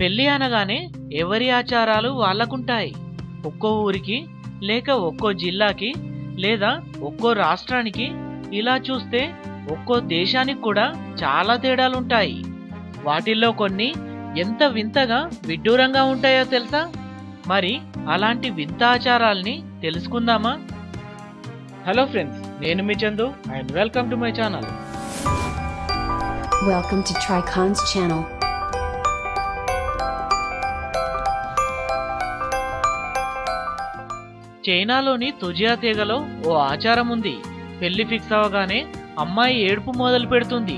పెళ్లి అనగానే ఎవరి ఆచారాలు వాళ్ళకుంటాయి. ఒక్కో ఊరికి లేక ఒక్కో జిల్లాకి లేదా ఒక్కో రాష్ట్రానికి, ఇలా చూస్తే ఒక్కో దేశానికి కూడా చాలా తేడాలుంటాయి. వాటిల్లో కొన్ని ఎంత వింతగా విడ్డూరంగా ఉంటాయో తెలుసా? మరి అలాంటి వింత ఆచారాల్ని తెలుసుకుందామా? హలో ఫ్రెండ్స్, నేను మీ Chandu and welcome to my channel. Welcome to Tricon's channel. చైనాలోని తుజియా తీగలో ఓ ఆచారం ఉంది. పెళ్లి ఫిక్స్ అవగానే అమ్మాయి ఏడుపు మొదలు పెడుతుంది.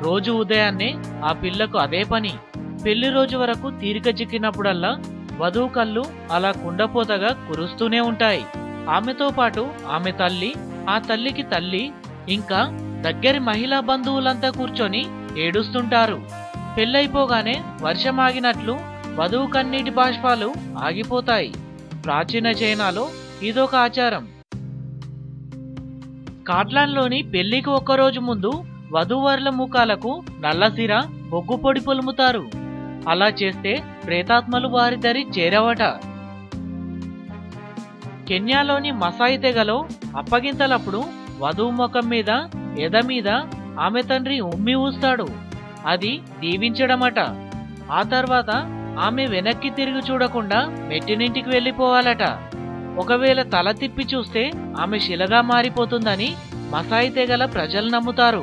రోజు ఉదయాన్నే ఆ పిల్లకు అదే పని. పెళ్లి రోజు వరకు తీరిక చిక్కినప్పుడల్లా వధువు కళ్ళు అలా కుండపోతగా కురుస్తూనే ఉంటాయి. ఆమెతో పాటు ఆమె తల్లి, ఆ తల్లికి తల్లి, ఇంకా దగ్గరి మహిళా బంధువులంతా కూర్చొని ఏడుస్తుంటారు. పెళ్ళైపోగానే వర్షం ఆగినట్లు వధువు కన్నీటి బాష్పాలు ఆగిపోతాయి. ప్రాచీన చైనాలో ఇదొక ఆచారం. స్కాట్లాండ్లోని పెళ్లికి ఒక్కరోజు ముందు వధూవరుల ముఖాలకు నల్లసిర, బొగ్గు పొడి పొలుముతారు. అలా చేస్తే ప్రేతాత్మలు వారి దరి చేరవట. కెన్యాలోని మసాయి తెగలో అప్పగింతలప్పుడు వధువు ముఖం మీద, ఎద మీద ఆమె తండ్రి ఉమ్మి ఊస్తాడు. అది దీవించడమట. ఆ తర్వాత ఆమె వెనక్కి తిరిగి చూడకుండా మెట్టినింటికి వెళ్ళిపోవాలట. ఒకవేళ తల తిప్పి చూస్తే ఆమె శిలగా మారిపోతుందని మసాయి తెగల ప్రజలు నమ్ముతారు.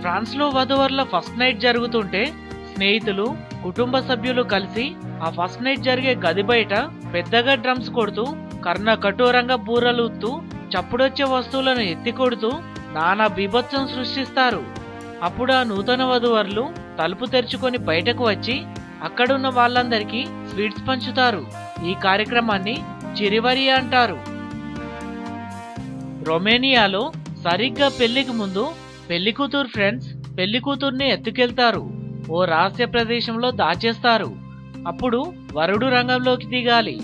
ఫ్రాన్స్లో వధువరుల ఫస్ట్ నైట్ జరుగుతుంటే స్నేహితులు, కుటుంబ సభ్యులు కలిసి ఆ ఫస్ట్ నైట్ జరిగే గది బయట పెద్దగా డ్రమ్స్ కొడుతూ, కర్ణ కఠోరంగా బూరలూత్తూ, చప్పుడొచ్చే వస్తువులను ఎత్తి కొడుతూ నానా బీభత్సం సృష్టిస్తారు. అప్పుడు ఆ నూతన వధువరులు తలుపు తెరుచుకొని బయటకు వచ్చి అక్కడున్న వాళ్ళందరికీ స్వీట్స్ పంచుతారు. ఈ కార్యక్రమాన్ని చిరివరి అంటారు. రొమేనియాలో సరిగ్గా పెళ్లికి ముందు పెళ్లికూతురు ఫ్రెండ్స్ పెళ్లికూతుర్ని ఎత్తుకెళ్తారు. ఓ రహస్య ప్రదేశంలో దాచేస్తారు. అప్పుడు వరుడు రంగంలోకి దిగాలి.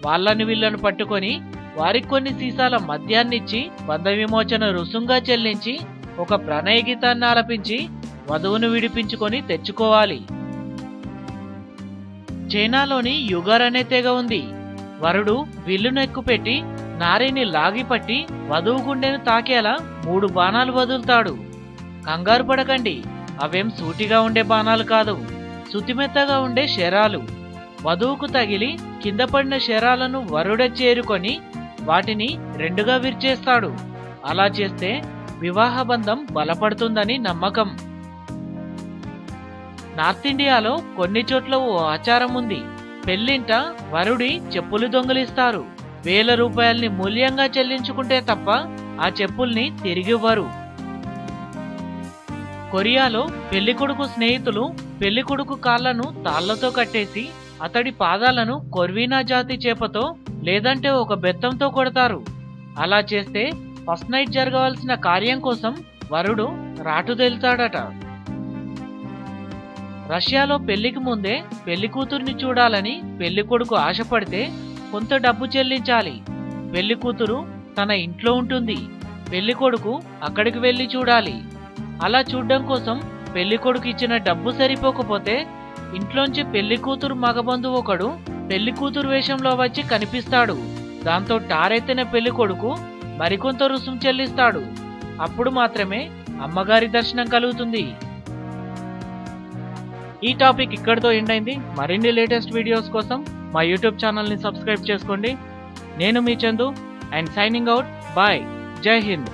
వాళ్ళని వీళ్ళను పట్టుకొని వారికి కొన్ని సీసాల మద్యాన్నిచ్చి బంధ విమోచన రుసుంగా చెల్లించి ఒక ప్రణయ గీతాన్ని ఆలపించి వధువును విడిపించుకొని తెచ్చుకోవాలి. చైనాలోని యుగర్ అనే తెగ ఉంది. వరుడు విల్లును ఎక్కుపెట్టి నారిని లాగిపట్టి వధువు గుండెను తాకేలా 3 బాణాలు వదులుతాడు. కంగారు పడకండి, అవేం సూటిగా ఉండే బాణాలు కాదు, శుతిమెత్తగా ఉండే శరాలు. వధువుకు తగిలి కింద పడిన శరాలను వరుడే చేరుకొని వాటిని 2గా విరిచేస్తాడు. అలా చేస్తే వివాహ బంధం బలపడుతుందని నమ్మకం. నార్త్ ఇండియాలో కొన్ని చోట్ల ఓ ఆచారం ఉంది. పెళ్లింట వరుడి చెప్పులు దొంగిలిస్తారు. 1000 రూపాయల్ని మూల్యంగా చెల్లించుకుంటే తప్ప ఆ చెప్పుల్ని తిరిగివ్వరు. కొరియాలో పెళ్లికొడుకు స్నేహితులు పెళ్లికొడుకు కాళ్లను తాళ్లతో కట్టేసి అతడి పాదాలను కొర్వీనా జాతి చేపతో లేదంటే ఒక బెత్తంతో కొడతారు. అలా చేస్తే ఫస్ట్ నైట్ జరగవలసిన కార్యం కోసం వరుడు రాటుదేలుతాడట. రష్యాలో పెళ్లికి ముందే పెళ్లి కూతుర్ని చూడాలని పెళ్లి కొడుకు ఆశపడితే కొంత డబ్బు చెల్లించాలి. పెళ్లి కూతురు తన ఇంట్లో ఉంటుంది. పెళ్లి కొడుకు అక్కడికి వెళ్లి చూడాలి. అలా చూడ్డం కోసం పెళ్లి కొడుకు ఇచ్చిన డబ్బు సరిపోకపోతే ఇంట్లోంచి పెళ్లి కూతురు మగబంధు ఒకడు పెళ్లి కూతురు వేషంలో వచ్చి కనిపిస్తాడు. దాంతో టారెత్తిన పెళ్లి కొడుకు మరికొంత రుసుం చెల్లిస్తాడు. అప్పుడు మాత్రమే అమ్మగారి దర్శనం కలుగుతుంది. ఈ టాపిక్ ఇక్కడితో ఎండ్ అయింది. మరిన్ని లేటెస్ట్ వీడియోస్ కోసం మా యూట్యూబ్ ఛానల్ని సబ్స్క్రైబ్ చేసుకోండి. నేను మీ Chandu and signing out. Bye. Jai Hind.